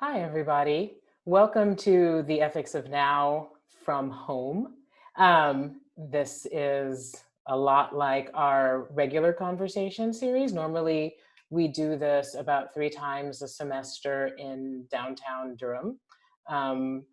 Hi, everybody. Welcome to the Ethics of Now from Home. This is a lot like our regular conversation series. Normally, we do this about 3 times a semester in downtown Durham. Um,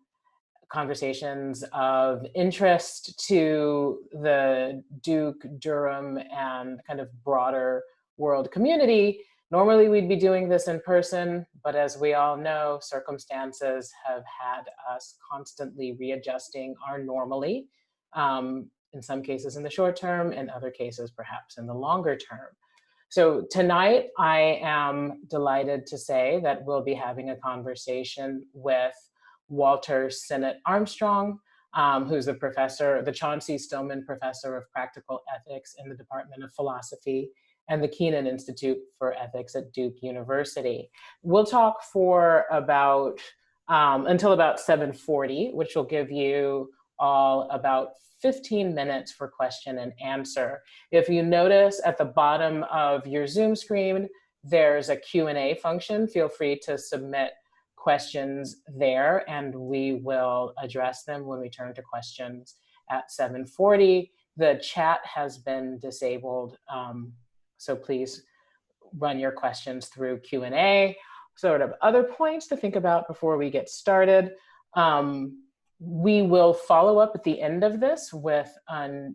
Conversations of interest to the Duke, Durham, and kind of broader world community. Normally, we'd be doing this in person, but as we all know, circumstances have had us constantly readjusting our normally, in some cases in the short term, in other cases, perhaps in the longer term. So tonight, I am delighted to say that we'll be having a conversation with Walter Sinnott-Armstrong, who's the Chauncey Stillman Professor of Practical Ethics in the Department of Philosophy and the Keenan Institute for Ethics at Duke University. We'll talk for about until about 7:40, which will give you all about 15 minutes for question and answer. If you notice at the bottom of your Zoom screen, there's a Q&A function. Feel free to submit questions there, and we will address them when we turn to questions at 7:40. The chat has been disabled, so please run your questions through Q&A. Sort of other points to think about before we get started. We will follow up at the end of this with an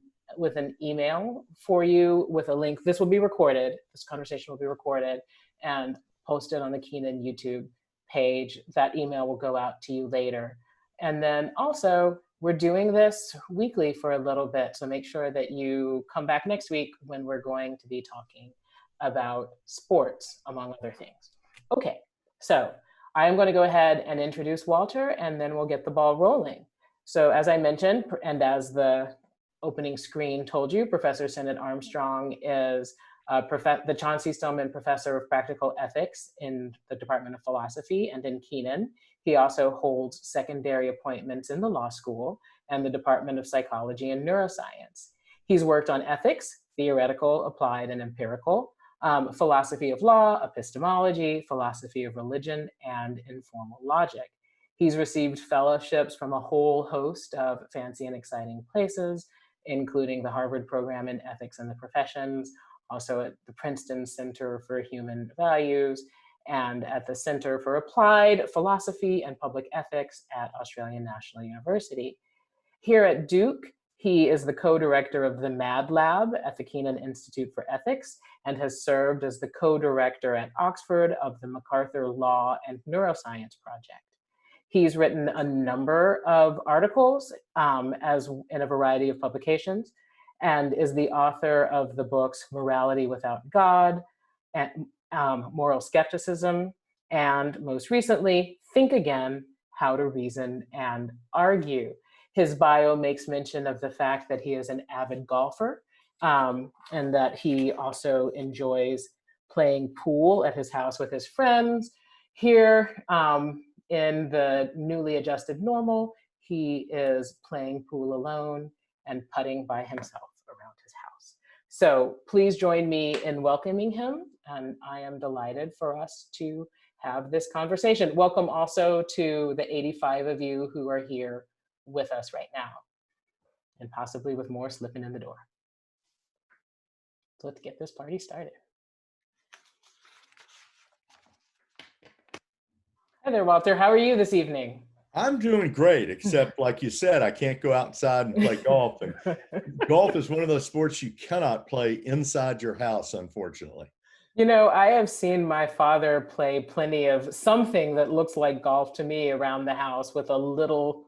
email for you with a link. This will be recorded. This conversation will be recorded and posted on the Keenan YouTube page. That email will go out to you later. And then also, we're doing this weekly for a little bit, so make sure that you come back next week when we're going to be talking about sports, among other things. Okay, so I am going to go ahead and introduce Walter, and then we'll get the ball rolling. So as I mentioned, and as the opening screen told you, Professor Sinnott-Armstrong is the Chauncey Stillman Professor of Practical Ethics in the Department of Philosophy and in Keenan. He also holds secondary appointments in the law school and the Department of Psychology and Neuroscience. He's worked on ethics, theoretical, applied, and empirical, philosophy of law, epistemology, philosophy of religion, and informal logic. He's received fellowships from a whole host of fancy and exciting places, including the Harvard Program in Ethics and the Professions, also at the Princeton Center for Human Values, and at the Center for Applied Philosophy and Public Ethics at Australian National University. Here at Duke, he is the co-director of the Mad Lab at the Keenan Institute for Ethics and has served as the co-director at Oxford of the MacArthur Law and Neuroscience Project. He's written a number of articles as in a variety of publications, and is the author of the books Morality Without God, and Moral Skepticism, and most recently, Think Again, How to Reason and Argue. His bio makes mention of the fact that he is an avid golfer, and that he also enjoys playing pool at his house with his friends. Here in the newly adjusted normal, he is playing pool alone and putting by himself around his house. So please join me in welcoming him, and I am delighted for us to have this conversation. Welcome also to the 85 of you who are here with us right now, and possibly with more slipping in the door. So let's get this party started. Hi there, Walter. How are you this evening? I'm doing great, except like you said, I can't go outside and play golf. And golf is one of those sports you cannot play inside your house, unfortunately. You know, I have seen my father play plenty of something that looks like golf to me around the house with a little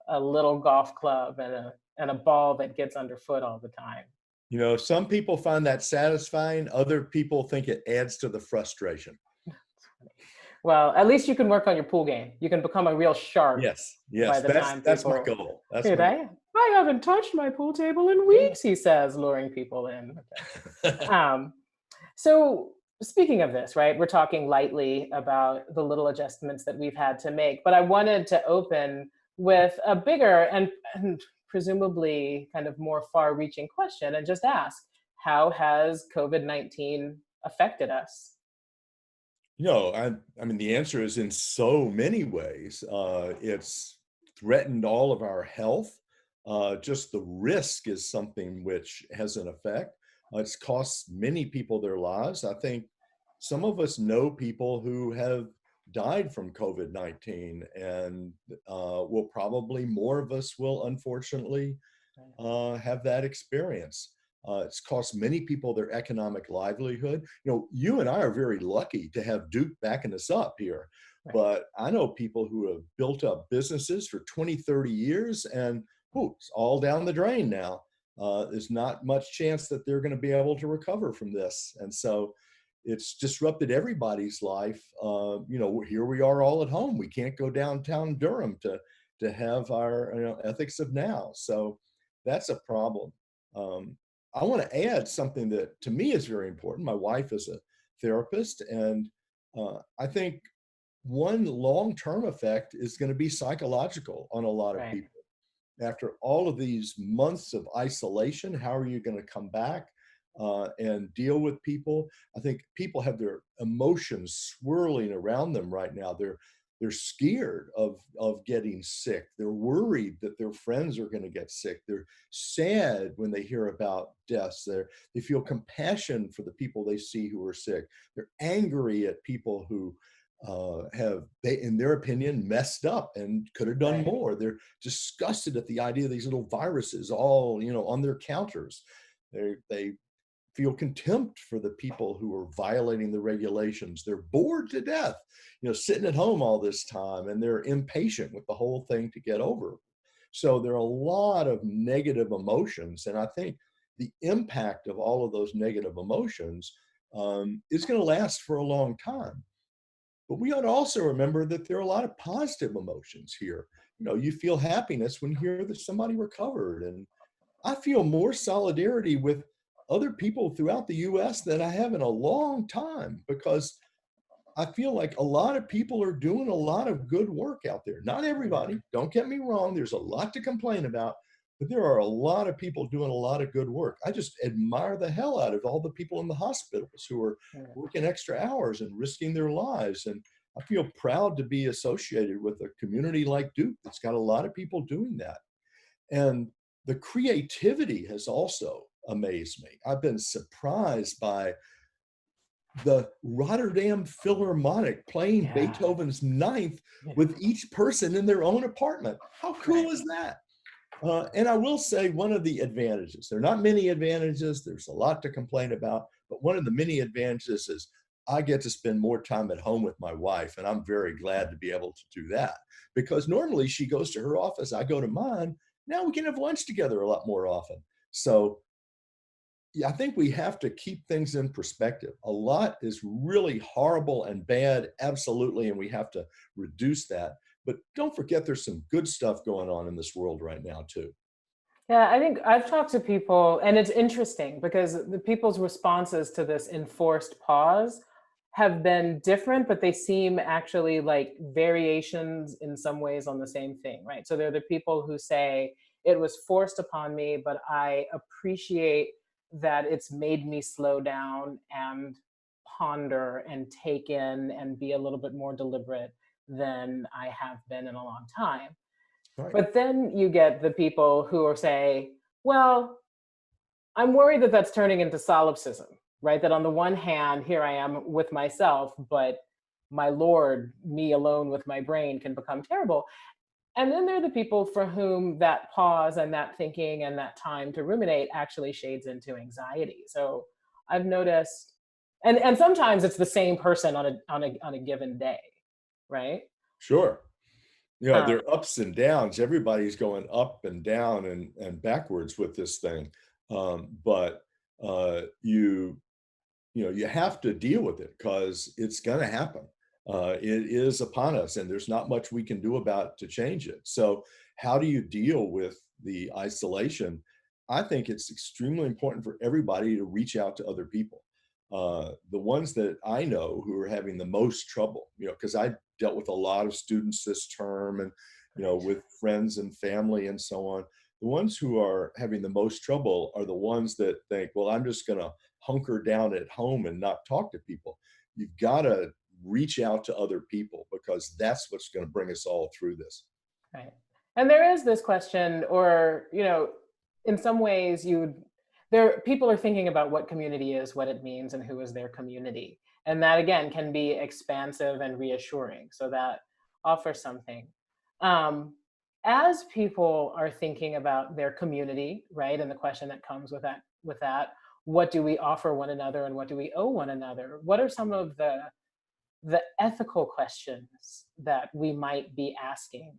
golf club and a ball that gets underfoot all the time. You know, some people find that satisfying. Other people think it adds to the frustration. Well, at least you can work on your pool game. You can become a real shark. Yes, by the time that's my people- goal. That's Dude, my I haven't touched my pool table in weeks, he says, luring people in. Okay. So speaking of this, right, we're talking lightly about the little adjustments that we've had to make, but I wanted to open with a bigger and presumably kind of more far-reaching question and just ask, how has COVID-19 affected us? I mean, the answer is in so many ways. It's threatened all of our health. Just the risk is something which has an effect. It's cost many people their lives. I think some of us know people who have died from COVID-19, and will probably more of us will unfortunately have that experience. It's cost many people their economic livelihood. You and I are very lucky to have Duke backing us up here, Right. but I know people who have built up businesses for 20, 30 years and it's all down the drain now. There's not much chance that they're going to be able to recover from this. And so it's disrupted everybody's life. Here we are all at home. We can't go downtown Durham to have our ethics of now. So that's a problem. I want to add something that to me is very important. My wife is a therapist, and I think one long-term effect is going to be psychological on a lot of Right. people. After all of these months of isolation, how are you going to come back and deal with people? I think people have their emotions swirling around them right now. They're scared of getting sick. They're worried that their friends are going to get sick. They're sad when they hear about deaths. They feel compassion for the people they see who are sick. They're angry at people who in their opinion, messed up and could have done Right. more. They're disgusted at the idea of these little viruses all, on their counters. They feel contempt for the people who are violating the regulations. They're bored to death, sitting at home all this time, and they're impatient with the whole thing to get over. So there are a lot of negative emotions, and I think the impact of all of those negative emotions is going to last for a long time. But we ought to also remember that there are a lot of positive emotions here. You feel happiness when you hear that somebody recovered. And I feel more solidarity with other people throughout the US than I have in a long time, because I feel like a lot of people are doing a lot of good work out there. Not everybody, don't get me wrong, there's a lot to complain about, but there are a lot of people doing a lot of good work. I just admire the hell out of all the people in the hospitals who are Right. working extra hours and risking their lives. And I feel proud to be associated with a community like Duke that's got a lot of people doing that. And the creativity has also amazed me. I've been surprised by the Rotterdam Philharmonic playing Yeah. Beethoven's Ninth Yeah. with each person in their own apartment. How Right. cool is that? And I will say one of the advantages, there are not many advantages, there's a lot to complain about, but one of the many advantages is I get to spend more time at home with my wife, and I'm very glad to be able to do that, because normally she goes to her office, I go to mine. Now we can have lunch together a lot more often. So yeah, I think we have to keep things in perspective. A lot is really horrible and bad, absolutely, and we have to reduce that. But don't forget there's some good stuff going on in this world right now, too. Yeah, I think I've talked to people, and it's interesting because the people's responses to this enforced pause have been different, but they seem actually like variations in some ways on the same thing, right? So they're the people who say it was forced upon me, but I appreciate that it's made me slow down and ponder and take in and be a little bit more deliberate than I have been in a long time. Right. But then you get the people who are say, well, I'm worried that that's turning into solipsism, right? That on the one hand, here I am with myself, but my Lord, me alone with my brain can become terrible. And then there are the people for whom that pause and that thinking and that time to ruminate actually shades into anxiety. So I've noticed, and sometimes it's the same person on a given day, right? Sure. Um, There are ups and downs. Everybody's going up and down and backwards with this thing. But you have to deal with it because it's going to happen. It is upon us, and there's not much we can do about it to change it. So, how do you deal with the isolation? I think it's extremely important for everybody to reach out to other people. The ones that I know who are having the most trouble, because I dealt with a lot of students this term, and right. with friends and family and so on. The ones who are having the most trouble are the ones that think, well, I'm just going to hunker down at home and not talk to people. You've got to reach out to other people, because that's what's going to bring us all through this. Right. And there is this question, or, in some ways people are thinking about what community is, what it means, and who is their community. And that again can be expansive and reassuring. So that offers something. As people are thinking about their community, right? And the question that comes with that, what do we offer one another and what do we owe one another? What are some of the ethical questions that we might be asking?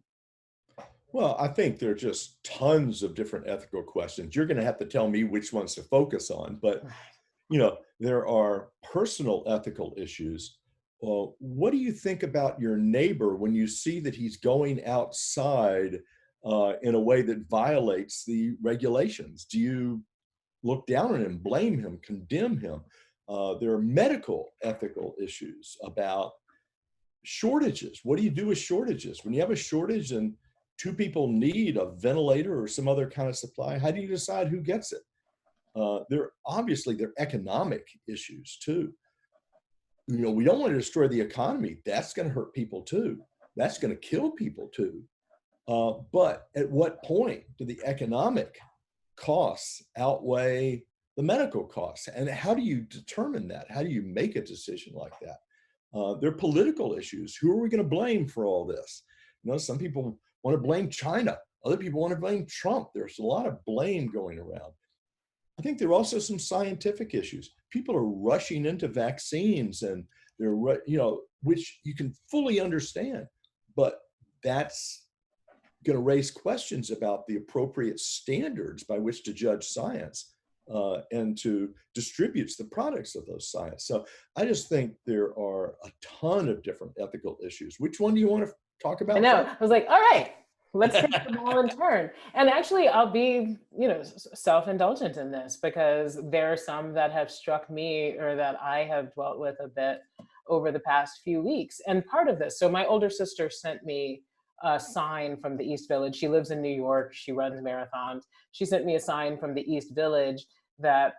Well, I think there are just tons of different ethical questions. You're going to have to tell me which ones to focus on, but there are personal ethical issues. What do you think about your neighbor when you see that he's going outside in a way that violates the regulations? Do you look down on him, blame him, condemn him? There are medical ethical issues about shortages. What do you do with shortages? When you have a shortage and two people need a ventilator or some other kind of supply, how do you decide who gets it? There are economic issues too. We don't want to destroy the economy. That's going to hurt people too. That's going to kill people too. But at what point do the economic costs outweigh the medical costs? And how do you determine that? How do you make a decision like that? There are political issues. Who are we going to blame for all this? Some people want to blame China. Other people want to blame Trump. There's a lot of blame going around. I think there are also some scientific issues. People are rushing into vaccines, and which you can fully understand, but that's going to raise questions about the appropriate standards by which to judge science and to distribute the products of those science. So I just think there are a ton of different ethical issues. Which one do you want to talk about? I know. I was like, all right, let's take the ball in turn. And actually, I'll be, self-indulgent in this, because there are some that have struck me or that I have dwelt with a bit over the past few weeks. And part of this, so my older sister sent me a sign from the East Village. She lives in New York. She runs marathons. She sent me a sign from the East Village that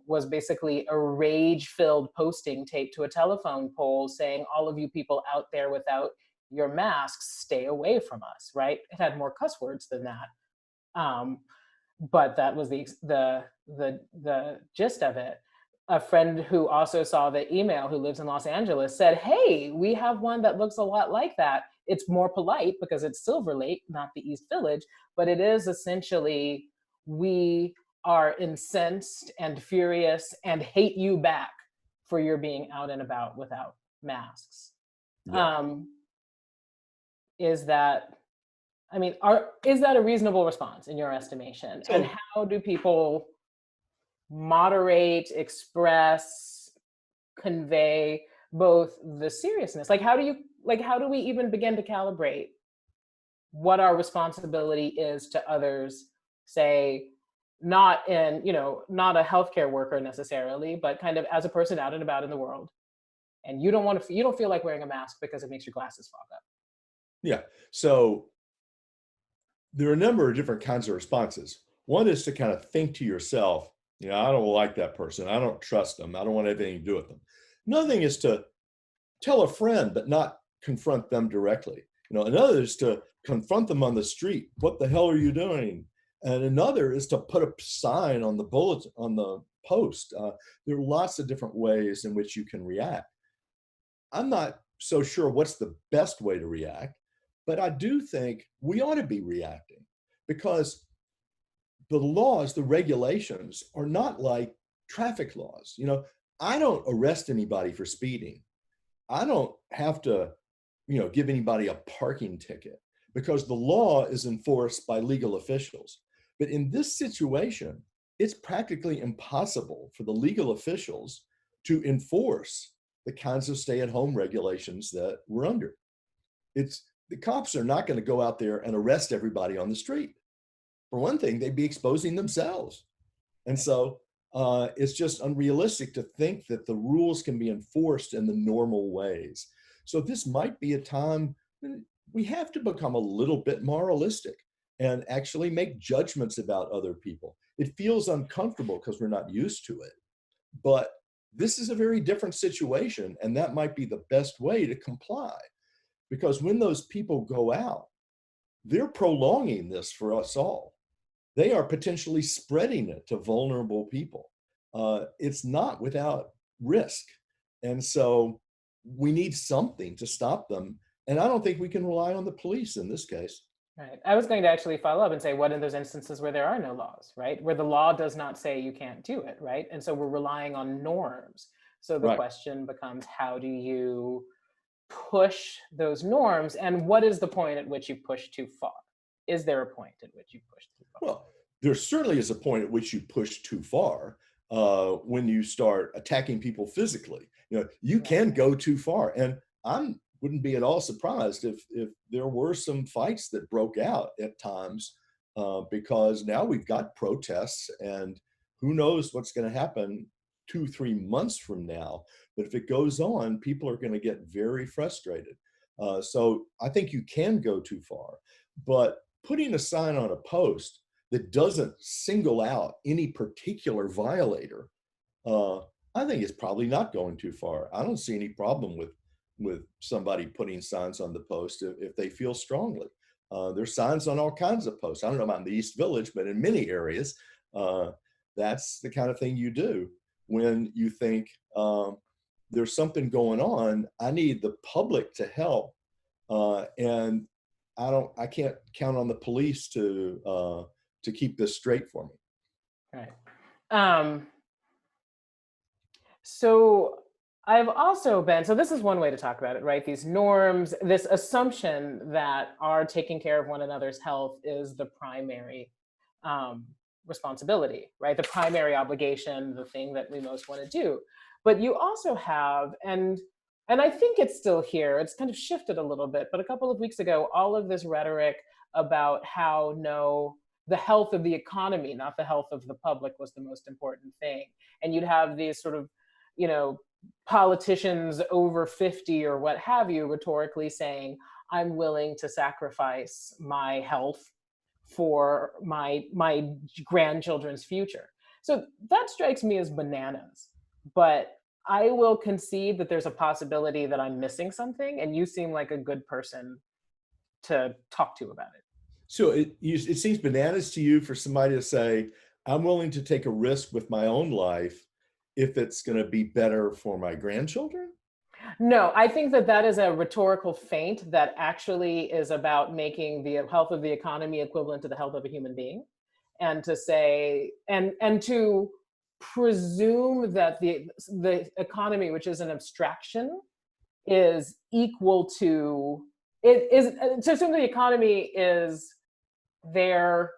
was basically a rage-filled posting taped to a telephone pole saying, all of you people out there without your masks, stay away from us, right? It had more cuss words than that. But that was the gist of it. A friend who also saw the email, who lives in Los Angeles, said, hey, we have one that looks a lot like that. It's more polite because it's Silver Lake, not the East Village, but it is essentially, we are incensed and furious and hate you back for your being out and about without masks. Yeah. Is that a reasonable response in your estimation? And how do people moderate, express, convey both the seriousness? How do we even begin to calibrate what our responsibility is to others, say, not not a healthcare worker necessarily, but kind of as a person out and about in the world, and you don't feel like wearing a mask because it makes your glasses fog up. Yeah. So there are a number of different kinds of responses. One is to kind of think to yourself, I don't like that person. I don't trust them. I don't want anything to do with them. Another thing is to tell a friend, but not confront them directly. Another is to confront them on the street. What the hell are you doing? And another is to put a sign on the bulletin, on the post. There are lots of different ways in which you can react. I'm not so sure what's the best way to react, but I do think we ought to be reacting, because the laws, the regulations are not like traffic laws. I don't arrest anybody for speeding. I don't have to, give anybody a parking ticket, because the law is enforced by legal officials. But in this situation, it's practically impossible for the legal officials to enforce the kinds of stay-at-home regulations that we're under. The cops are not going to go out there and arrest everybody on the street. For one thing, they'd be exposing themselves. And so it's just unrealistic to think that the rules can be enforced in the normal ways. So this might be a time when we have to become a little bit moralistic and actually make judgments about other people. It feels uncomfortable because we're not used to it, but this is a very different situation, and that might be the best way to comply. Because when those people go out, they're prolonging this for us all. They are potentially spreading it to vulnerable people. It's not without risk. And so we need something to stop them. And I don't think we can rely on the police in this case. Right. I was going to actually follow up and say, what in those instances where there are no laws, right? Where the law does not say you can't do it, right? And so we're relying on norms. So the Right. question becomes, how do you push those norms? And what is the point at which you push too far? Is there a point at which you push too far? Well, there certainly is a point at which you push too far when you start attacking people physically. You can go too far. And I wouldn't be at all surprised if there were some fights that broke out at times because now we've got protests, and who knows what's going to happen 2-3 months from now. But if it goes on, people are going to get very frustrated. So I think you can go too far. But putting a sign on a post that doesn't single out any particular violator, I think it's probably not going too far. I don't see any problem with somebody putting signs on the post if they feel strongly. There's signs on all kinds of posts. I don't know about in the East Village, but in many areas, that's the kind of thing you do when you think there's something going on. I need the public to help, and I can't count on the police to keep this straight for me. Right. So I've also been, so this is one way to talk about it, right? These norms, this assumption that our taking care of one another's health is the primary responsibility, right? The primary obligation, the thing that we most want to do. But you also have, and I think it's still here, it's kind of shifted a little bit, but a couple of weeks ago, all of this rhetoric about how the health of the economy, not the health of the public, was the most important thing. And you'd have these sort of, politicians over 50 or what have you, rhetorically saying, I'm willing to sacrifice my health for my grandchildren's future. So that strikes me as bananas. But I will concede that there's a possibility that I'm missing something, and you seem like a good person to talk to about it. So it seems bananas to you for somebody to say, I'm willing to take a risk with my own life if it's going to be better for my grandchildren? No, I think that is a rhetorical feint that actually is about making the health of the economy equivalent to the health of a human being, and to say, and to presume that the economy, which is an abstraction, is equal to to assume the economy is there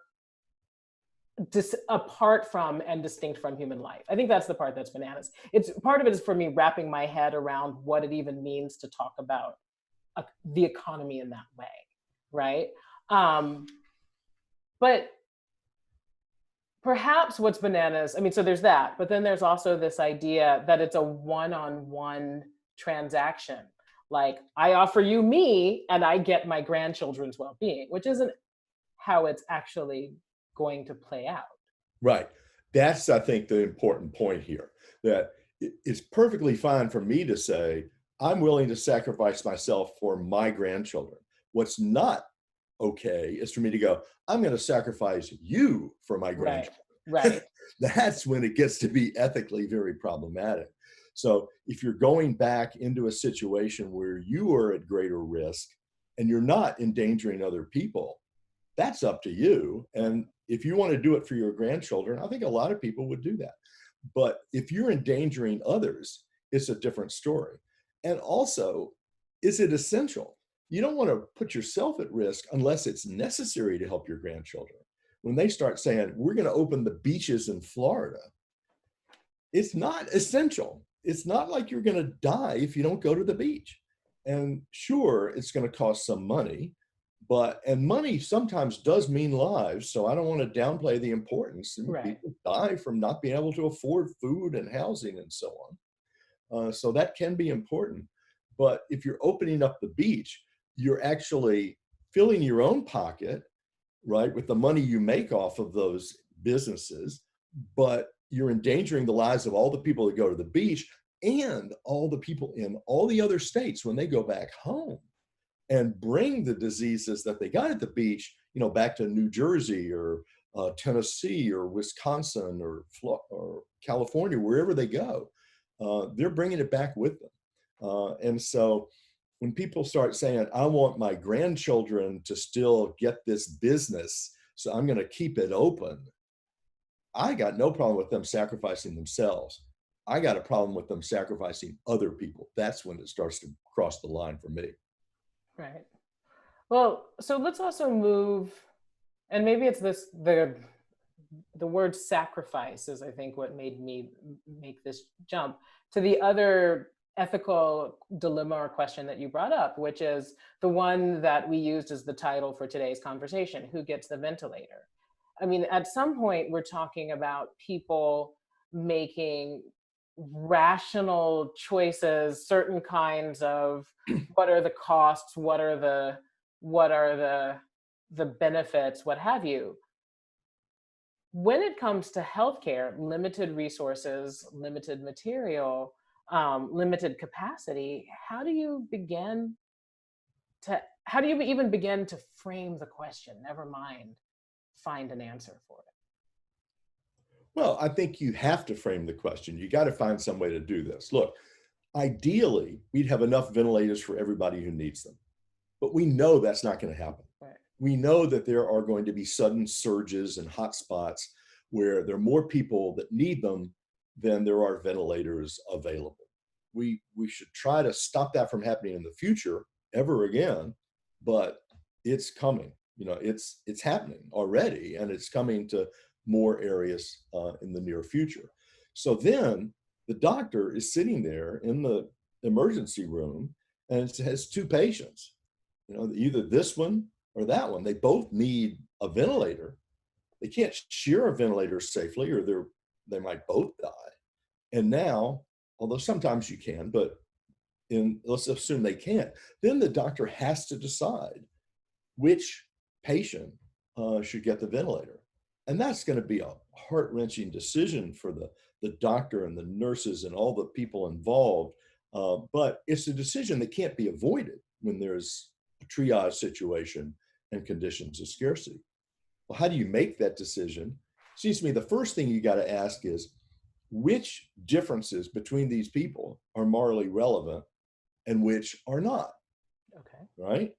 apart from and distinct from human life. I think that's the part that's bananas. It's part of it is for me wrapping my head around what it even means to talk about the economy in that way, right? But perhaps what's bananas, so there's that, but then there's also this idea that it's a one-on-one transaction. Like, I offer you me and I get my grandchildren's well-being, which isn't how it's actually going to play out. Right. That's, I think, the important point here, that it's perfectly fine for me to say, I'm willing to sacrifice myself for my grandchildren. What's not okay is for me to go, I'm going to sacrifice you for my grandchildren. Right. That's when it gets to be ethically very problematic. So if you're going back into a situation where you are at greater risk and you're not endangering other people, that's up to you. And if you want to do it for your grandchildren, I think a lot of people would do that. But if you're endangering others, it's a different story. And also, is it essential? You don't want to put yourself at risk unless it's necessary to help your grandchildren. When they start saying, we're going to open the beaches in Florida, it's not essential. It's not like you're going to die if you don't go to the beach. And sure, it's going to cost some money, and money sometimes does mean lives. So I don't want to downplay the importance. Right. People die from not being able to afford food and housing and so on. So that can be important. But if you're opening up the beach, you're actually filling your own pocket, right, with the money you make off of those businesses, but you're endangering the lives of all the people that go to the beach and all the people in all the other states when they go back home and bring the diseases that they got at the beach, back to New Jersey or Tennessee or Wisconsin or California, wherever they go. They're bringing it back with them. And so when people start saying, I want my grandchildren to still get this business, so I'm going to keep it open, I got no problem with them sacrificing themselves. I got a problem with them sacrificing other people. That's when it starts to cross the line for me. Right. Well, so let's also move, and maybe it's the word sacrifice is, I think, what made me make this jump to the other ethical dilemma or question that you brought up, which is the one that we used as the title for today's conversation: who gets the ventilator? I mean, at some point, we're talking about people making rational choices, certain kinds of what are the costs, what are the benefits, what have you. When it comes to healthcare, limited resources, limited material, limited capacity, how do you even begin to frame the question, never mind find an answer for it? Well, I think you have to frame the question. You got to find some way to do this. Look, ideally, we'd have enough ventilators for everybody who needs them, but we know that's not going to happen. Right. We know that there are going to be sudden surges and hotspots where there are more people that need them than there are ventilators available. We should try to stop that from happening in the future ever again, but it's coming. It's happening already, and it's coming to more areas in the near future. So then the doctor is sitting there in the emergency room, and it has two patients, either this one or that one. They both need a ventilator. They can't share a ventilator safely, or they might both die. And now, although sometimes you can, but let's assume they can't, then the doctor has to decide which patient should get the ventilator. And that's going to be a heart-wrenching decision for the doctor and the nurses and all the people involved. But it's a decision that can't be avoided when there's a triage situation and conditions of scarcity. Well, how do you make that decision? Seems to me the first thing you got to ask is, which differences between these people are morally relevant and which are not? Okay. Right?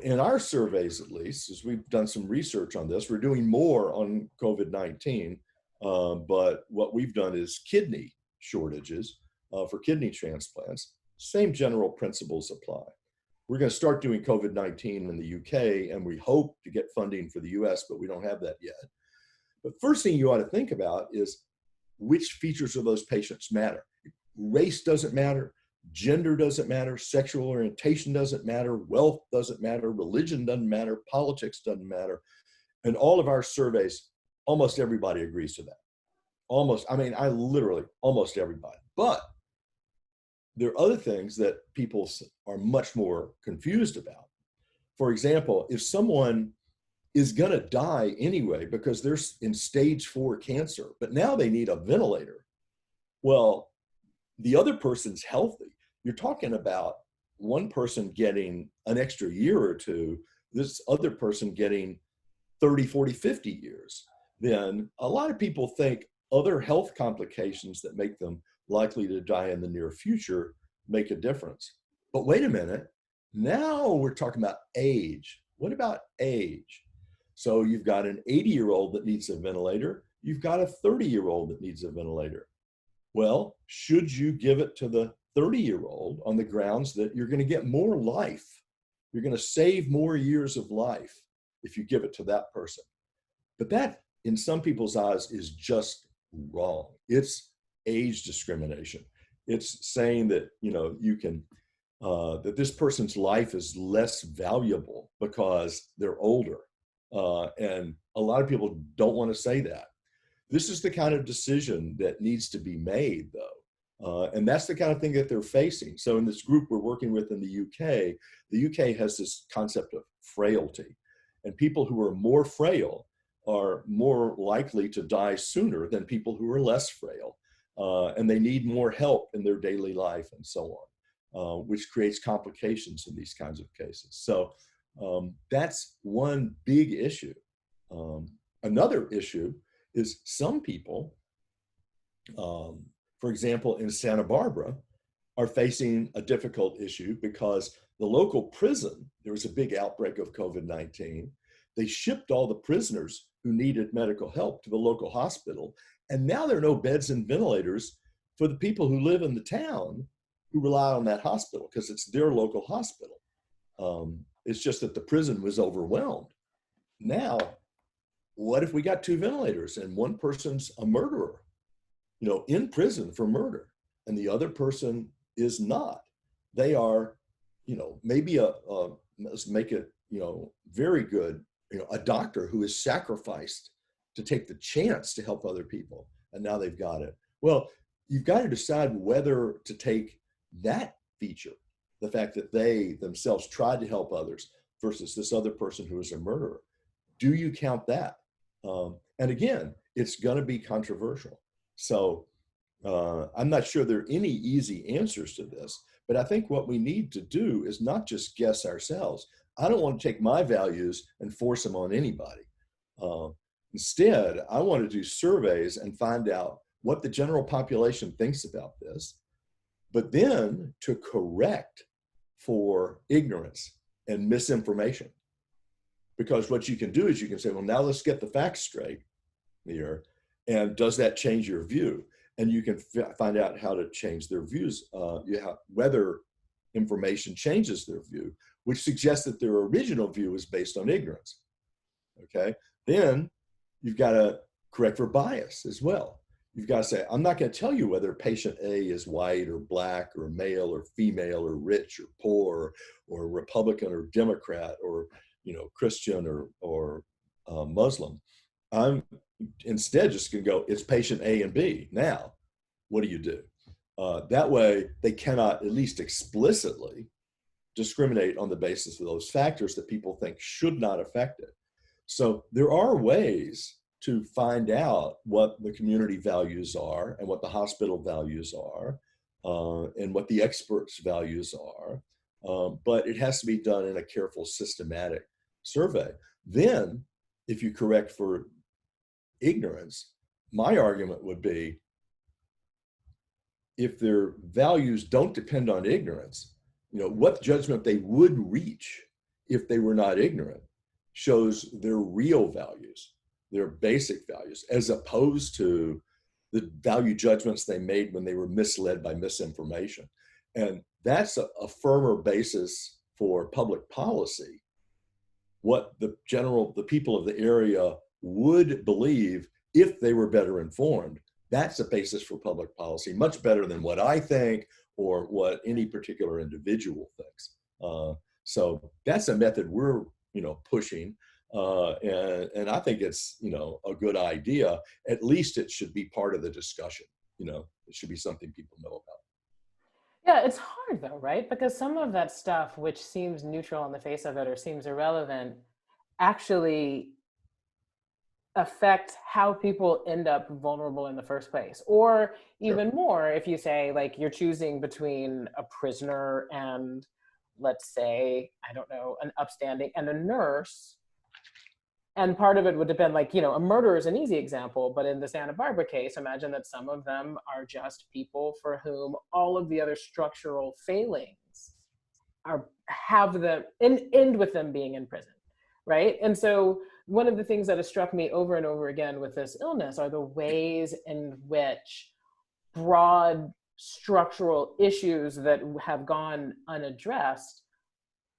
In our surveys, at least, as we've done some research on this, we're doing more on COVID-19, but what we've done is kidney shortages for kidney transplants. Same general principles apply. We're going to start doing COVID-19 in the UK, and we hope to get funding for the US, but we don't have that yet. But first thing you ought to think about is which features of those patients matter. Race doesn't matter. Gender doesn't matter, sexual orientation doesn't matter, wealth doesn't matter, religion doesn't matter, politics doesn't matter. And all of our surveys, almost everybody agrees to that. Almost everybody. But there are other things that people are much more confused about. For example, if someone is going to die anyway because they're in stage 4 cancer, but now they need a ventilator, well, the other person's healthy. You're talking about one person getting an extra year or two, this other person getting 30, 40, 50 years. Then a lot of people think other health complications that make them likely to die in the near future make a difference. But wait a minute, now we're talking about age. What about age? So you've got an 80-year-old that needs a ventilator. You've got a 30-year-old that needs a ventilator. Well, should you give it to the 30-year-old on the grounds that you're going to get more life? You're going to save more years of life if you give it to that person. But that, in some people's eyes, is just wrong. It's age discrimination. It's saying that, you can, that this person's life is less valuable because they're older. And a lot of people don't want to say that. This is the kind of decision that needs to be made, though. And that's the kind of thing that they're facing. So in this group we're working with in the UK has this concept of frailty. And people who are more frail are more likely to die sooner than people who are less frail. And they need more help in their daily life and so on, which creates complications in these kinds of cases. So that's one big issue. Another issue is some people, for example, in Santa Barbara, are facing a difficult issue because the local prison, there was a big outbreak of COVID-19. They shipped all the prisoners who needed medical help to the local hospital. And now there are no beds and ventilators for the people who live in the town who rely on that hospital because it's their local hospital. It's just that the prison was overwhelmed. Now, what if we got 2 ventilators and one person's a murderer, in prison for murder, and the other person is not? They are, maybe let's make it, very good, a doctor who is sacrificed to take the chance to help other people, and now they've got it. Well, you've got to decide whether to take that feature, the fact that they themselves tried to help others, versus this other person who is a murderer. Do you count that? And again, it's going to be controversial. So I'm not sure there are any easy answers to this, but I think what we need to do is not just guess ourselves. I don't want to take my values and force them on anybody. Instead, I want to do surveys and find out what the general population thinks about this, but then to correct for ignorance and misinformation. Because what you can do is you can say, well, now let's get the facts straight here. And does that change your view? And you can find out how to change their views, whether information changes their view, which suggests that their original view is based on ignorance. Okay, then you've got to correct for bias as well. You've got to say, I'm not going to tell you whether patient A is white or black or male or female or rich or poor or Republican or Democrat or Christian or Muslim. I'm instead just going to go, it's patient A and B. Now, what do you do? That way, they cannot at least explicitly discriminate on the basis of those factors that people think should not affect it. So there are ways to find out what the community values are and what the hospital values are and what the experts' values are. But it has to be done in a careful, systematic survey. Then, if you correct for ignorance, my argument would be, if their values don't depend on ignorance, what judgment they would reach if they were not ignorant shows their real values, their basic values, as opposed to the value judgments they made when they were misled by misinformation. And that's a firmer basis for public policy. What the people of the area would believe if they were better informed. That's a basis for public policy, much better than what I think or what any particular individual thinks. So that's a method we're, pushing, and I think it's, a good idea. At least it should be part of the discussion. It should be something people know about. Yeah, it's hard though, right? Because some of that stuff, which seems neutral on the face of it or seems irrelevant, actually affect how people end up vulnerable in the first place. Or even more, if you say, like, you're choosing between a prisoner and, let's say, I don't know, an upstanding and a nurse. And part of it would depend, like, a murder is an easy example, but in the Santa Barbara case, imagine that some of them are just people for whom all of the other structural failings end with them being in prison, right? And so one of the things that has struck me over and over again with this illness are the ways in which broad structural issues that have gone unaddressed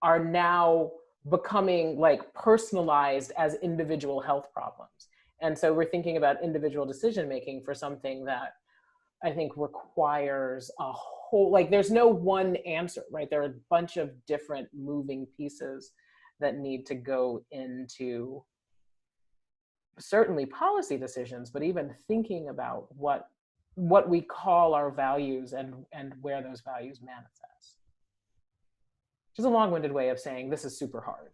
are now becoming like personalized as individual health problems. And so we're thinking about individual decision-making for something that I think requires a whole, like, there's no one answer, right? There are a bunch of different moving pieces that need to go into certainly policy decisions, but even thinking about what we call our values and where those values manifest. Which is a long-winded way of saying this is super hard.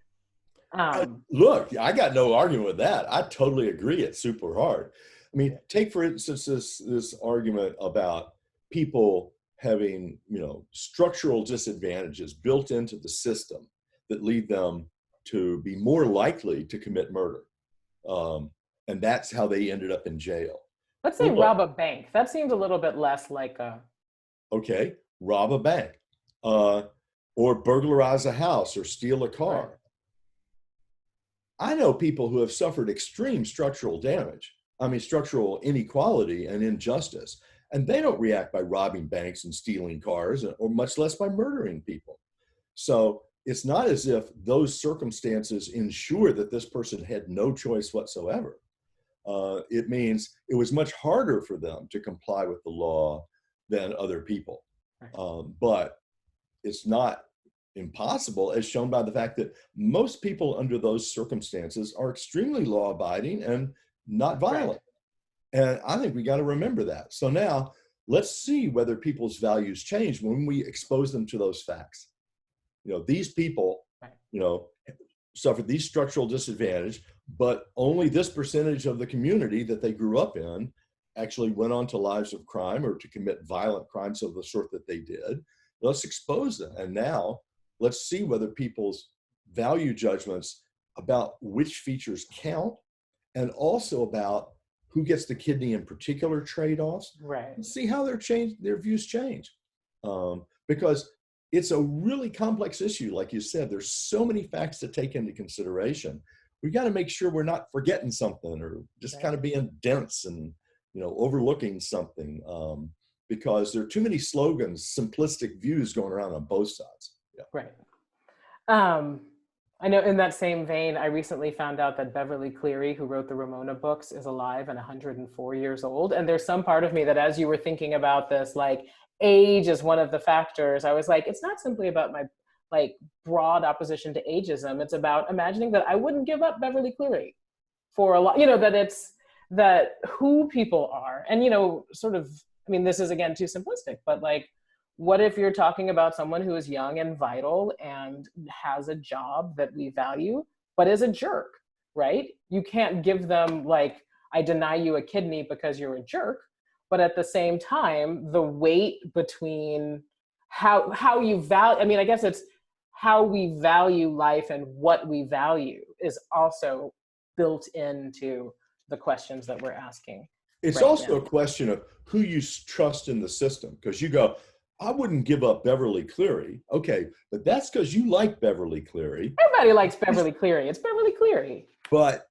Look, I got no argument with that. I totally agree. It's super hard. I mean, take for instance this argument about people having, structural disadvantages built into the system that lead them to be more likely to commit murder. And that's how they ended up in jail. Let's say rob a bank. That seems a little bit less like a... Okay, rob a bank. Or burglarize a house or steal a car. Right. I know people who have suffered extreme structural damage. I mean, structural inequality and injustice. And they don't react by robbing banks and stealing cars, or much less by murdering people. So it's not as if those circumstances ensure that this person had no choice whatsoever. It means it was much harder for them to comply with the law than other people. But it's not impossible, as shown by the fact that most people under those circumstances are extremely law-abiding and not violent. Right. And I think we got to remember that. So now let's see whether people's values change when we expose them to those facts. These people, suffered these structural disadvantage, but only this percentage of the community that they grew up in actually went on to lives of crime or to commit violent crimes of the sort that they did. Let's expose them. And now let's see whether people's value judgments about which features count, and also about who gets the kidney in particular trade-offs. Right. And see how their views change. Because it's a really complex issue. Like you said, there's so many facts to take into consideration. We got to make sure we're not forgetting something or just kind of being dense and, overlooking something. Because there are too many slogans, simplistic views going around on both sides. Yeah. Right. I know in that same vein, I recently found out that Beverly Cleary, who wrote the Ramona books, is alive and 104 years old. And there's some part of me that, as you were thinking about this, like age is one of the factors. I was like, it's not simply about my broad opposition to ageism. It's about imagining that I wouldn't give up Beverly Cleary for a lot, that who people are. And, this is again too simplistic, but what if you're talking about someone who is young and vital and has a job that we value, but is a jerk, right? You can't give them I deny you a kidney because you're a jerk, but at the same time, the weight between how you value, I guess it's how we value life and what we value is also built into the questions that we're asking. It's also a question of who you trust in the system, because you go, I wouldn't give up Beverly Cleary. Okay, but that's because you like Beverly Cleary. Everybody likes Beverly Cleary. It's Beverly Cleary. But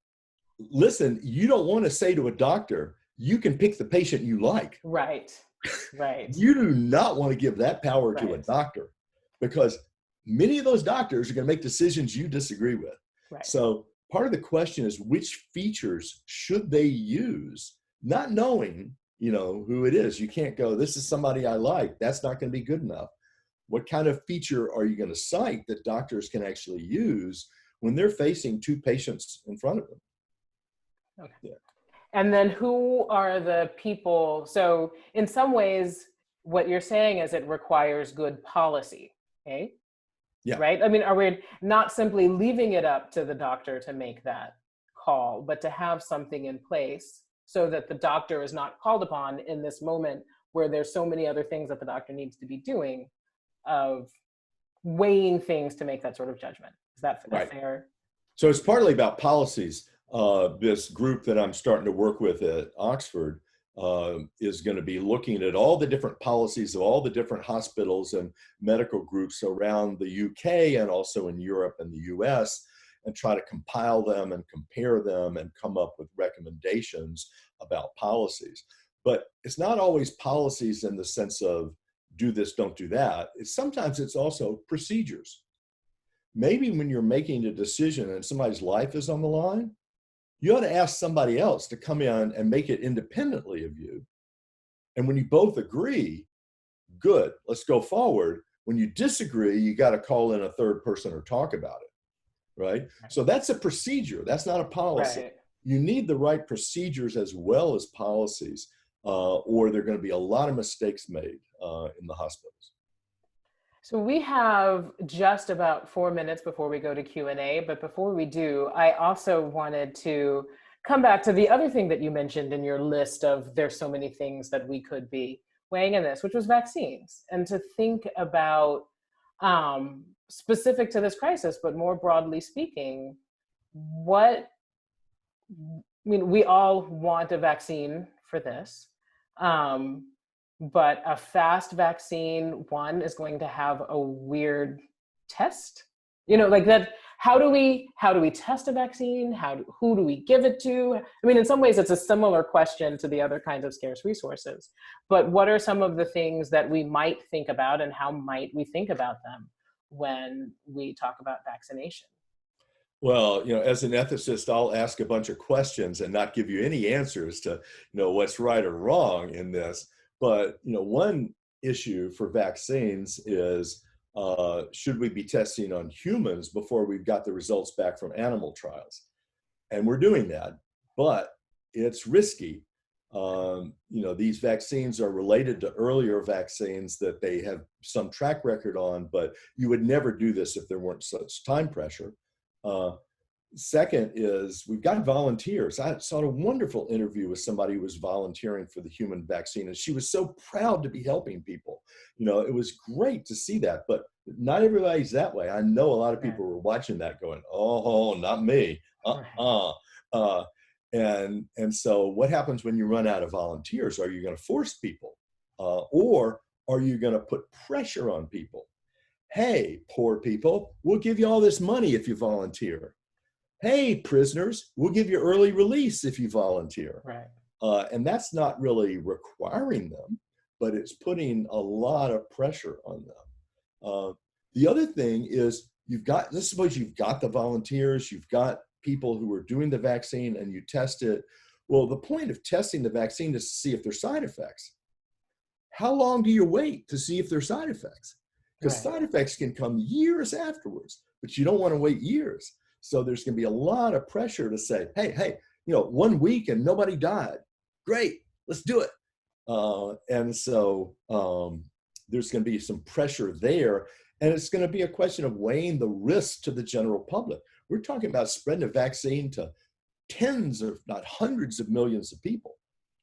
listen, you don't want to say to a doctor, you can pick the patient you like. Right. You do not want to give that power to a doctor, because many of those doctors are going to make decisions you disagree with. Right. So part of the question is, which features should they use? Not knowing who it is. You can't go, this is somebody I like. That's not going to be good enough. What kind of feature are you going to cite that doctors can actually use when they're facing two patients in front of them? Okay. Yeah. And then who are the people? So in some ways, what you're saying is it requires good policy, okay? Yeah. Right? Are we not simply leaving it up to the doctor to make that call, but to have something in place so that the doctor is not called upon in this moment where there's so many other things that the doctor needs to be doing, of weighing things to make that sort of judgment. Is that fair? So it's partly about policies. This group that I'm starting to work with at Oxford is going to be looking at all the different policies of all the different hospitals and medical groups around the UK and also in Europe and the US, and try to compile them and compare them and come up with recommendations about policies. But it's not always policies in the sense of do this, don't do that. Sometimes it's also procedures. Maybe when you're making a decision and somebody's life is on the line, you ought to ask somebody else to come in and make it independently of you. And when you both agree, good, let's go forward. When you disagree, you got to call in a third person or talk about it. Right? So that's a procedure. That's not a policy. Right. You need the right procedures as well as policies, or there are going to be a lot of mistakes made in the hospitals. So we have just about 4 minutes before we go to Q&A, but before we do, I also wanted to come back to the other thing that you mentioned in your list of there's so many things that we could be weighing in this, which was vaccines, and to think about specific to this crisis, but more broadly speaking, we all want a vaccine for this. But a fast vaccine, one, is going to have a weird test. Like that, how do we test a vaccine? Who do we give it to? I mean, in some ways, it's a similar question to the other kinds of scarce resources. But what are some of the things that we might think about, and how might we think about them when we talk about vaccination? Well, as an ethicist, I'll ask a bunch of questions and not give you any answers to, what's right or wrong in this. But, one issue for vaccines is, should we be testing on humans before we've got the results back from animal trials? And we're doing that, but it's risky. These vaccines are related to earlier vaccines that they have some track record on, but you would never do this if there weren't such time pressure. Second is we've got volunteers. I saw a wonderful interview with somebody who was volunteering for the human vaccine, and she was so proud to be helping people. It was great to see that, but not everybody's that way. I know a lot of people were watching that going, oh, not me. And so what happens when you run out of volunteers? Are you going to force people? Or are you going to put pressure on people? Hey, poor people, we'll give you all this money if you volunteer. Hey, prisoners, we'll give you early release if you volunteer. Right. And that's not really requiring them, but it's putting a lot of pressure on them. The other thing is let's suppose you've got the volunteers, you've got people who are doing the vaccine, and you test it. Well, the point of testing the vaccine is to see if there's side effects. How long do you wait to see if there's side effects? Because side effects can come years afterwards, but you don't want to wait years. So there's going to be a lot of pressure to say, hey, 1 week and nobody died. Great, let's do it. And so there's going to be some pressure there. And it's going to be a question of weighing the risk to the general public. We're talking about spreading a vaccine to tens, if not hundreds of millions of people.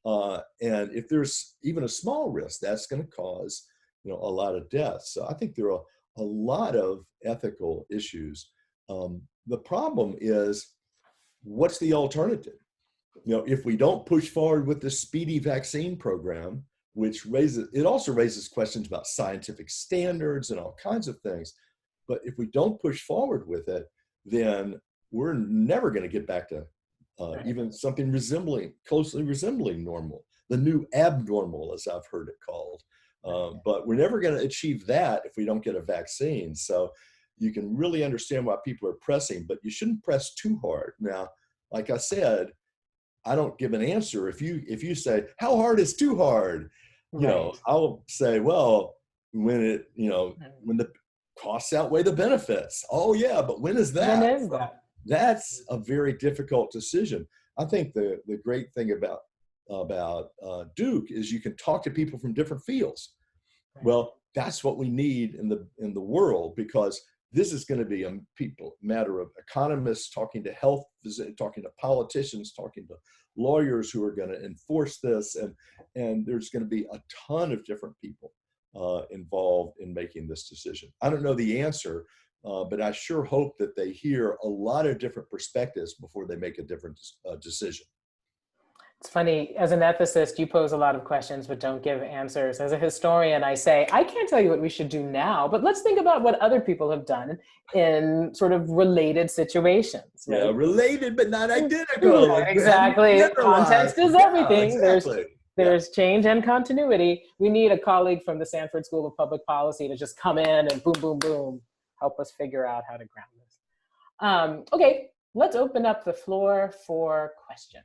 And if there's even a small risk, that's going to cause a lot of deaths. So I think there are a lot of ethical issues. The problem is, what's the alternative? If we don't push forward with the speedy vaccine program, which also raises questions about scientific standards and all kinds of things. But if we don't push forward with it, then we're never going to get back to even something closely resembling normal, the new abnormal, as I've heard it called. But we're never going to achieve that if we don't get a vaccine. So you can really understand why people are pressing, but you shouldn't press too hard. Now, like I said, I don't give an answer. If you say, how hard is too hard? I'll say, well, when the costs outweigh the benefits. Oh yeah, but when is that? When is that? That's a very difficult decision. I think the great thing about Duke is you can talk to people from different fields. Well, that's what we need in the world, because this is going to be a matter of economists talking to health, talking to politicians, talking to lawyers who are going to enforce this, and there's going to be a ton of different people involved in making this decision. I don't know the answer, but I sure hope that they hear a lot of different perspectives before they make a different decision. It's funny, as an ethicist, you pose a lot of questions, but don't give answers. As a historian, I say, I can't tell you what we should do now, but let's think about what other people have done in sort of related situations. Right? Yeah, related, but not identical. Yeah, exactly. Context is everything. Yeah, exactly. There's change and continuity. We need a colleague from the Sanford School of Public Policy to just come in and boom, boom, boom, help us figure out how to ground this. Okay, let's open up the floor for questions.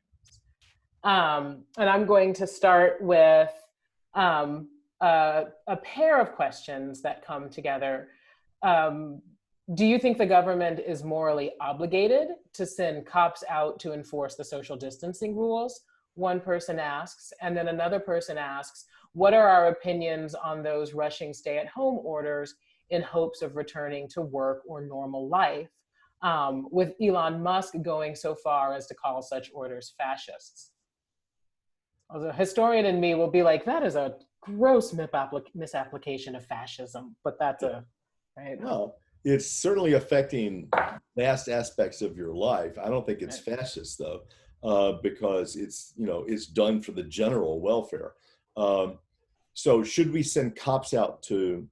And I'm going to start with a pair of questions that come together. Do you think the government is morally obligated to send cops out to enforce the social distancing rules? One person asks, and then another person asks, what are our opinions on those rushing stay-at-home orders in hopes of returning to work or normal life, with Elon Musk going so far as to call such orders fascists. The historian in me will be like, that is a gross misapplication of fascism, but that's right? Well, it's certainly affecting vast aspects of your life. I don't think it's fascist though, because it's done for the general welfare. So should we send cops out to,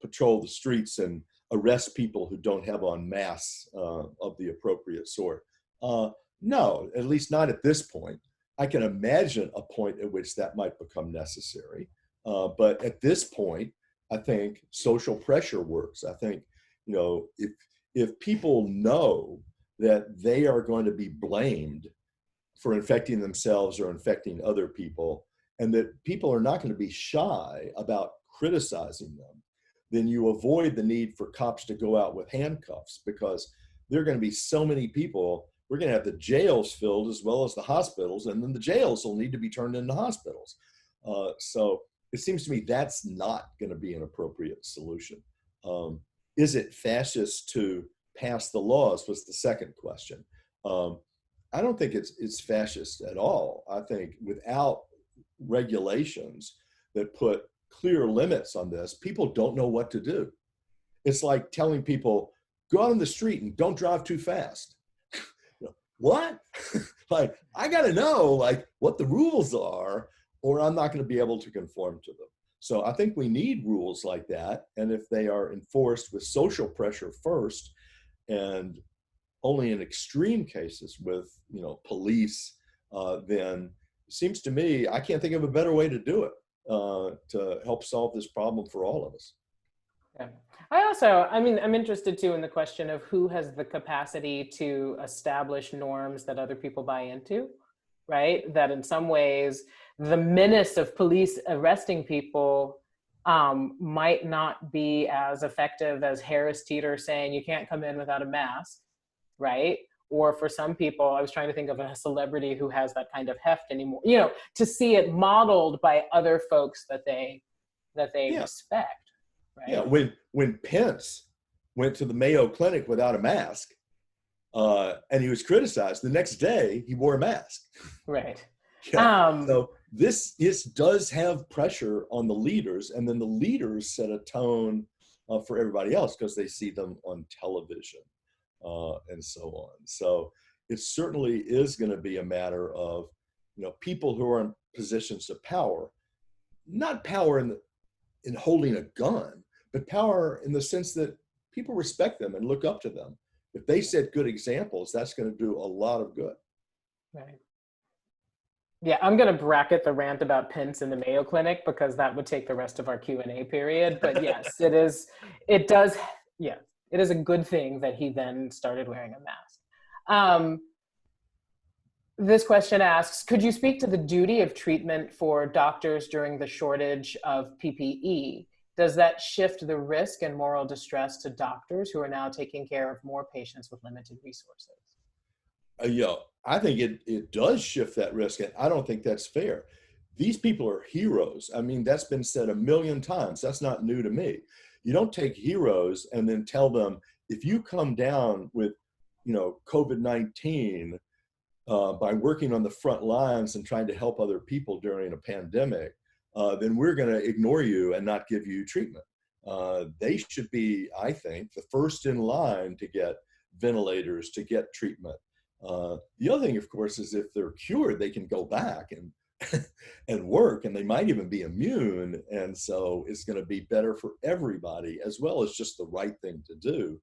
patrol the streets and arrest people who don't have on masks of the appropriate sort? No, at least not at this point. I can imagine a point at which that might become necessary. But at this point, I think social pressure works. I think, if people know that they are going to be blamed for infecting themselves or infecting other people, and that people are not going to be shy about criticizing them, then you avoid the need for cops to go out with handcuffs, because there are going to be so many people. We're going to have the jails filled as well as the hospitals, and then the jails will need to be turned into hospitals. So it seems to me that's not going to be an appropriate solution. Is it fascist to pass the laws was the second question. I don't think it's fascist at all. I think without regulations that put clear limits on this, people don't know what to do. It's like telling people, go out on the street and don't drive too fast. What? Like, I got to know what the rules are, or I'm not going to be able to conform to them. So I think we need rules like that. And if they are enforced with social pressure first, and only in extreme cases with, police, then it seems to me, I can't think of a better way to do it to help solve this problem for all of us. Yeah. I'm interested too in the question of who has the capacity to establish norms that other people buy into, right? That in some ways, the menace of police arresting people might not be as effective as Harris Teeter saying you can't come in without a mask, right? Or for some people, I was trying to think of a celebrity who has that kind of heft anymore, to see it modeled by other folks that they respect. Right. Yeah, when Pence went to the Mayo Clinic without a mask, and he was criticized, the next day he wore a mask. Right. Yeah. So this does have pressure on the leaders, and then the leaders set a tone for everybody else because they see them on television and so on. So it certainly is going to be a matter of people who are in positions of power, not power in holding a gun, but power in the sense that people respect them and look up to them. If they set good examples, that's going to do a lot of good. Right. Yeah, I'm going to bracket the rant about Pence in the Mayo Clinic because that would take the rest of our Q&A period. But yes, it is a good thing that he then started wearing a mask. This question asks, could you speak to the duty of treatment for doctors during the shortage of PPE? Does that shift the risk and moral distress to doctors who are now taking care of more patients with limited resources? I think it does shift that risk, and I don't think that's fair. These people are heroes. I mean, that's been said a million times. That's not new to me. You don't take heroes and then tell them, if you come down with, COVID-19 by working on the front lines and trying to help other people during a pandemic, then we're going to ignore you and not give you treatment. They should be, I think, the first in line to get ventilators, to get treatment. The other thing, of course, is if they're cured, they can go back and work, and they might even be immune. And so it's going to be better for everybody, as well as just the right thing to do.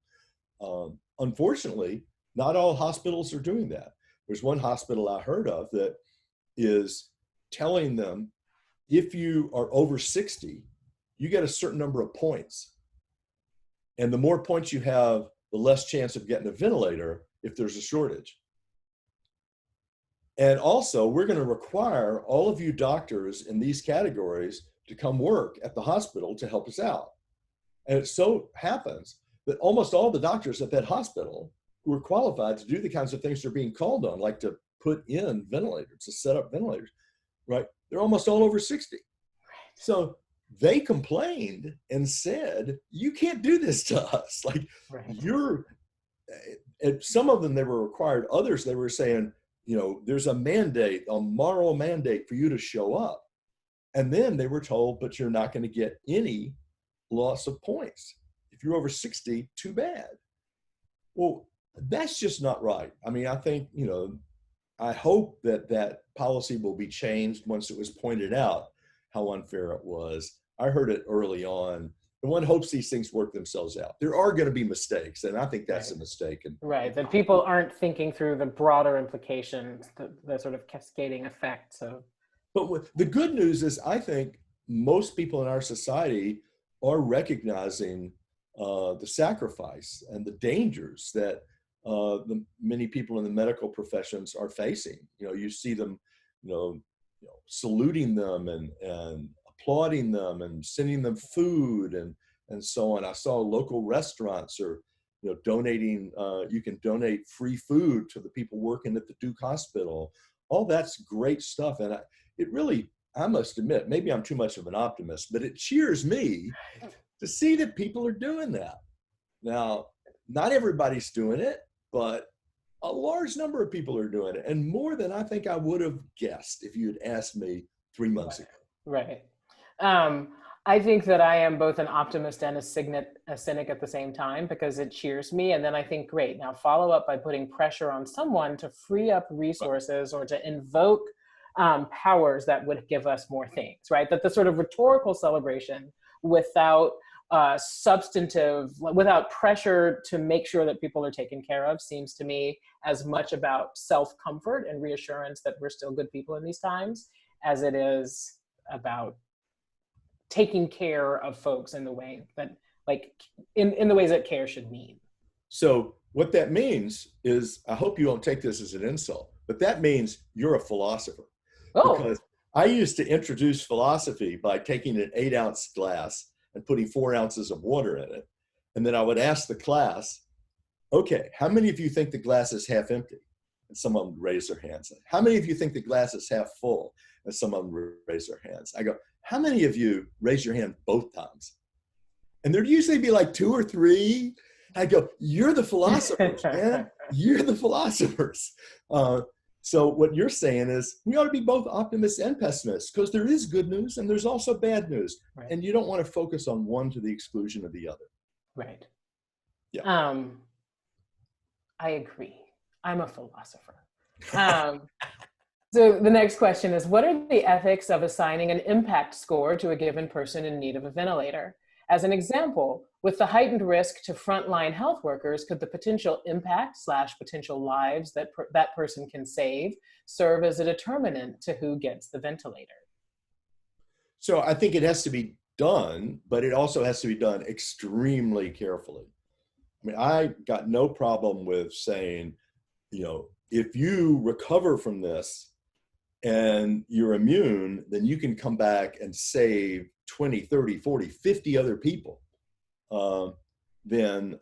Unfortunately, not all hospitals are doing that. There's one hospital I heard of that is telling them, if you are over 60, you get a certain number of points. And the more points you have, the less chance of getting a ventilator if there's a shortage. And also, we're going to require all of you doctors in these categories to come work at the hospital to help us out. And it so happens that almost all the doctors at that hospital who are qualified to do the kinds of things they're being called on, like to put in ventilators, to set up ventilators, right? They're almost all over 60. So they complained and said, you can't do this to us. Like, Right. you're, and some of them they were required, others they were saying, there's a mandate, a moral mandate for you to show up. And then they were told, but you're not going to get any loss of points. If you're over 60, too bad. Well, that's just not right. I mean, I think, I hope that that policy will be changed once it was pointed out how unfair it was. I heard it early on. And one hopes these things work themselves out. There are going to be mistakes, and I think that's a mistake. Right, that people aren't thinking through the broader implications, the sort of cascading effects of. But the good news is, I think most people in our society are recognizing the sacrifice and the dangers that the many people in the medical professions are facing. You see them, saluting them and applauding them and sending them food and so on. I saw local restaurants are, donating. You can donate free food to the people working at the Duke Hospital. All that's great stuff, and I must admit, maybe I'm too much of an optimist, but it cheers me to see that people are doing that. Now, not everybody's doing it, but a large number of people are doing it, and more than I think I would have guessed if you had asked me 3 months ago. Right. I think that I am both an optimist and a cynic at the same time, because it cheers me. And then I think, great, now follow up by putting pressure on someone to free up resources or to invoke powers that would give us more things, right? That the sort of rhetorical celebration without without pressure to make sure that people are taken care of seems to me as much about self-comfort and reassurance that we're still good people in these times as it is about taking care of folks in the way that, like, in the ways that care should mean. So what that means is, I hope you don't take this as an insult, but that means you're a philosopher. Oh. Because I used to introduce philosophy by taking an 8-ounce glass and putting 4 ounces of water in it. And then I would ask the class, okay, how many of you think the glass is half empty? And some of them would raise their hands. How many of you think the glass is half full? And some of them would raise their hands. I go, how many of you raise your hand both times? And there'd usually be like 2 or 3. I go, you're the philosophers, man. You're the philosophers. So what you're saying is, we ought to be both optimists and pessimists, because there is good news and there's also bad news. Right. And you don't want to focus on one to the exclusion of the other. Right. Yeah. I agree. I'm a philosopher. So the next question is, what are the ethics of assigning an impact score to a given person in need of a ventilator? As an example, with the heightened risk to frontline health workers, could the potential impact / potential lives that that person can save serve as a determinant to who gets the ventilator? So I think it has to be done, but it also has to be done extremely carefully. I mean, I got no problem with saying, if you recover from this and you're immune, then you can come back and save 20, 30, 40, 50 other people. Then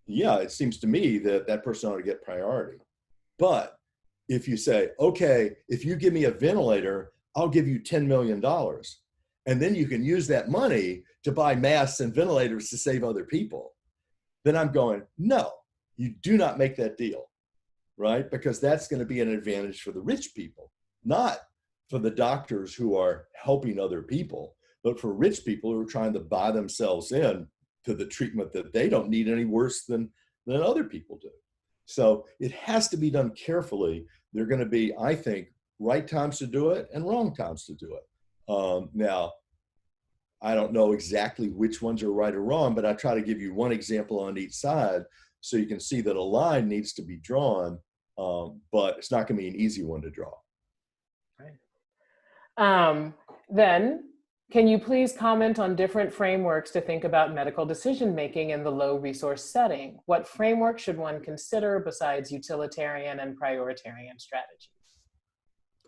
yeah, it seems to me that that person ought to get priority. But if you say, okay, if you give me a ventilator, I'll give you $10 million. And then you can use that money to buy masks and ventilators to save other people. Then I'm going, no, you do not make that deal, right? Because that's going to be an advantage for the rich people, not for the doctors who are helping other people, but for rich people who are trying to buy themselves in to the treatment that they don't need any worse than other people do. So it has to be done carefully. There are going to be, I think, right times to do it and wrong times to do it. Now, I don't know exactly which ones are right or wrong, but I try to give you one example on each side so you can see that a line needs to be drawn, but it's not going to be an easy one to draw. Right. Then, can you please comment on different frameworks to think about medical decision-making in the low resource setting? What framework should one consider besides utilitarian and prioritarian strategies?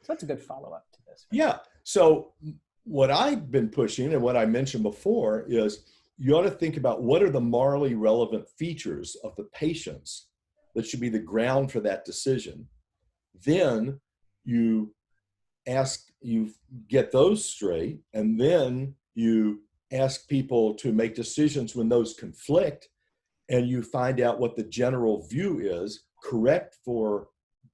So that's a good follow-up to this. Right? Yeah. So what I've been pushing and what I mentioned before is you ought to think about what are the morally relevant features of the patients that should be the ground for that decision. Then you get those straight, and then You ask people to make decisions when those conflict, and you find out what the general view is, correct for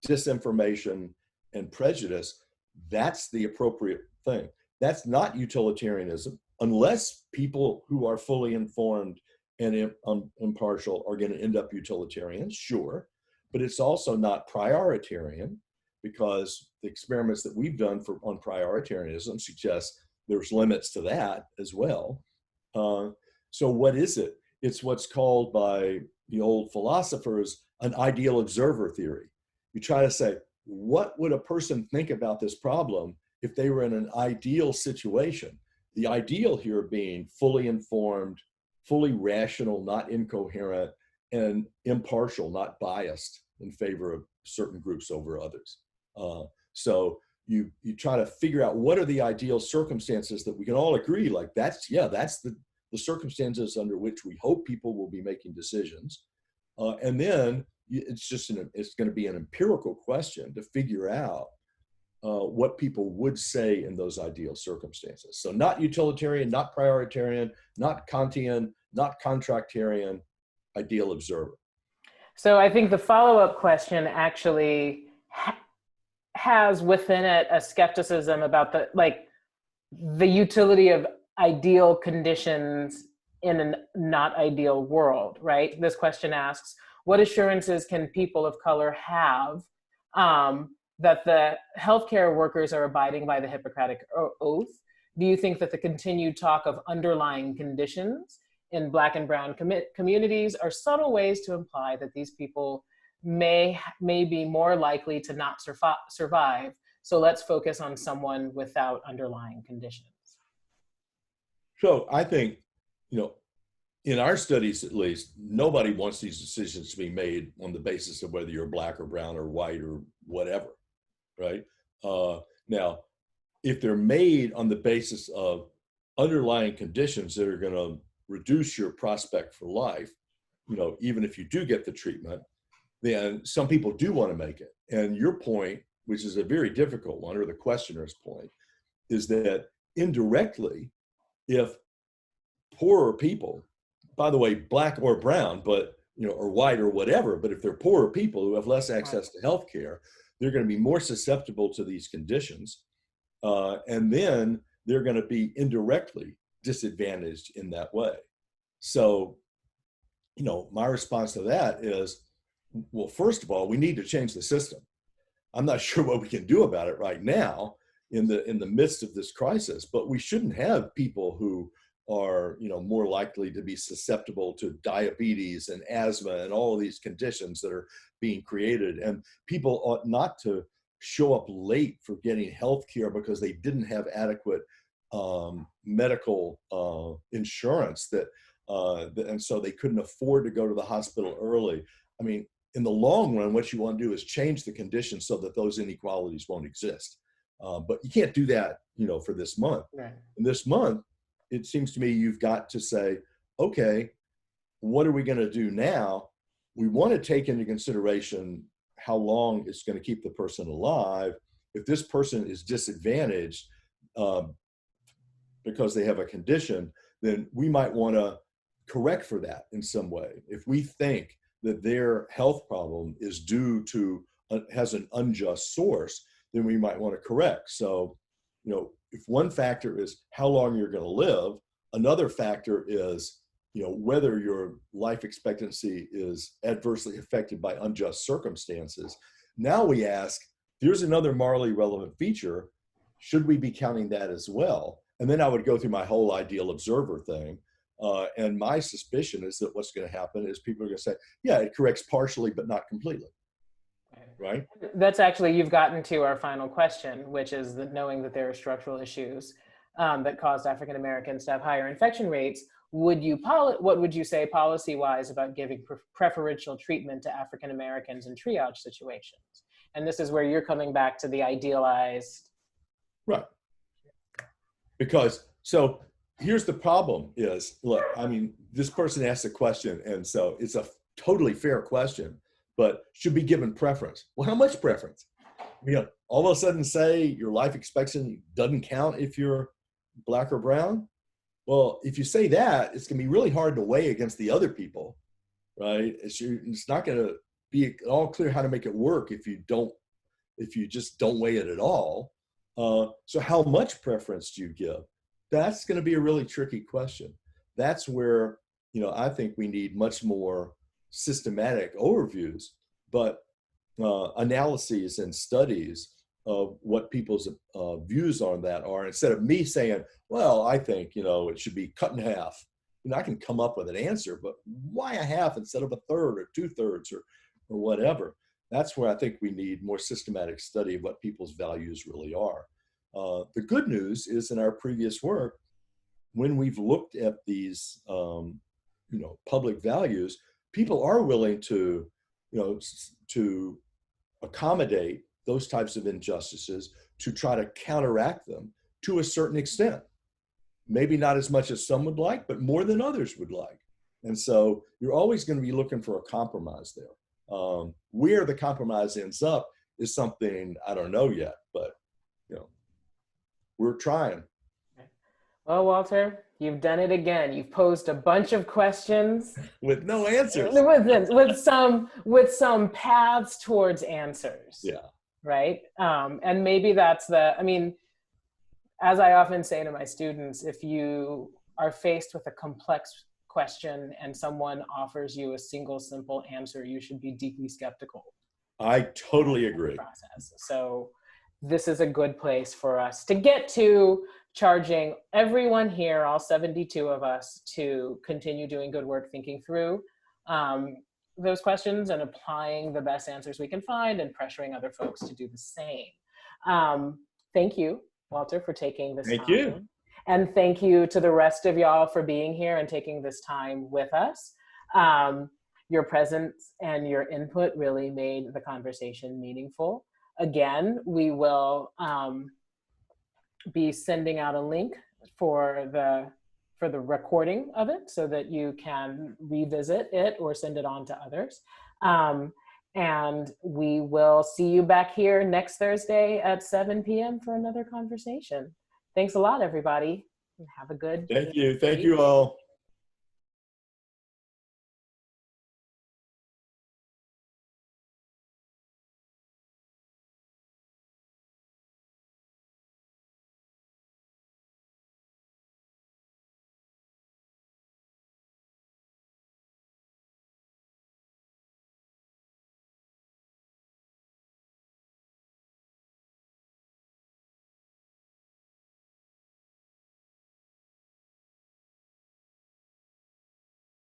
disinformation and prejudice. That's the appropriate thing. That's not utilitarianism, unless people who are fully informed and impartial are going to end up utilitarians, sure. But it's also not prioritarian, because the experiments that we've done on prioritarianism suggest there's limits to that as well. So what is it? It's what's called by the old philosophers an ideal observer theory. You try to say, what would a person think about this problem if they were in an ideal situation? The ideal here being fully informed, fully rational, not incoherent, and impartial, not biased in favor of certain groups over others. So you try to figure out what are the ideal circumstances that we can all agree, like that's the circumstances under which we hope people will be making decisions. And then it's going to be an empirical question to figure out what people would say in those ideal circumstances. So not utilitarian, not prioritarian, not Kantian, not contractarian, ideal observer. So I think the follow-up question actually has within it a skepticism about the utility of ideal conditions in a not ideal world, right? This question asks, what assurances can people of color have that the healthcare workers are abiding by the Hippocratic Oath? Do you think that the continued talk of underlying conditions in Black and Brown communities are subtle ways to imply that these people may be more likely to not survive? So let's focus on someone without underlying conditions. So I think, in our studies at least, nobody wants these decisions to be made on the basis of whether you're Black or brown or white or whatever, right? Now, if they're made on the basis of underlying conditions that are going to reduce your prospect for life, even if you do get the treatment, then some people do want to make it. And your point, which is a very difficult one, or the questioner's point, is that indirectly, if poorer people, by the way, Black or brown, but or white or whatever, but if they're poorer people who have less access to healthcare, they're going to be more susceptible to these conditions, and then they're going to be indirectly disadvantaged in that way. So, my response to that is, well, first of all, we need to change the system. I'm not sure what we can do about it right now in the midst of this crisis, but we shouldn't have people who are more likely to be susceptible to diabetes and asthma and all of these conditions that are being created. And people ought not to show up late for getting health care because they didn't have adequate medical insurance and so they couldn't afford to go to the hospital early. I mean, in the long run, what you want to do is change the conditions so that those inequalities won't exist. But you can't do that, for this month. Right. And this month, it seems to me you've got to say, okay, what are we going to do now? We want to take into consideration how long it's going to keep the person alive. If this person is disadvantaged because they have a condition, then we might want to correct for that in some way. If we think that their health problem is due to, has an unjust source, then we might want to correct. So, if one factor is how long you're going to live, another factor is, whether your life expectancy is adversely affected by unjust circumstances. Now we ask, here's another morally relevant feature. Should we be counting that as well? And then I would go through my whole ideal observer thing. And my suspicion is that what's going to happen is people are going to say, yeah, it corrects partially, but not completely. Right? That's actually, you've gotten to our final question, which is knowing that there are structural issues that caused African Americans to have higher infection rates. What would you say policy-wise about giving preferential treatment to African Americans in triage situations? And this is where you're coming back to the idealized. Right. Because, so here's the problem is, look, I mean, this person asked a question, and so it's a totally fair question, but should be given preference. Well, how much preference? All of a sudden say your life expectancy doesn't count if you're Black or brown? Well, if you say that, it's going to be really hard to weigh against the other people, right? It's not going to be at all clear how to make it work if you just don't weigh it at all. So how much preference do you give? That's going to be a really tricky question. That's where, I think we need much more systematic overviews, but analyses and studies of what people's views on that are, instead of me saying, well, I think, it should be cut in half. I can come up with an answer, but why a half instead of a third or 2/3 or whatever? That's where I think we need more systematic study of what people's values really are. The good news is in our previous work, when we've looked at these, public values, people are willing to, to accommodate those types of injustices, to try to counteract them to a certain extent. Maybe not as much as some would like, but more than others would like. And so you're always going to be looking for a compromise there. Where the compromise ends up is something I don't know yet, but we're trying. Well, Walter, you've done it again. You've posed a bunch of questions with no answers. with some paths towards answers. Yeah. Right. And maybe that's as I often say to my students, if you are faced with a complex question and someone offers you a single simple answer, you should be deeply skeptical. I totally agree. Process. So this is a good place for us to get to, charging everyone here, all 72 of us, to continue doing good work, thinking through those questions and applying the best answers we can find and pressuring other folks to do the same. Thank you, Walter, for taking this time. Thank you. And thank you to the rest of y'all for being here and taking this time with us. Your presence and your input really made the conversation meaningful. Again, we will be sending out a link for the recording of it so that you can revisit it or send it on to others. And we will see you back here next Thursday at 7 p.m. for another conversation. Thanks a lot, everybody, and have a good day. Thank you all.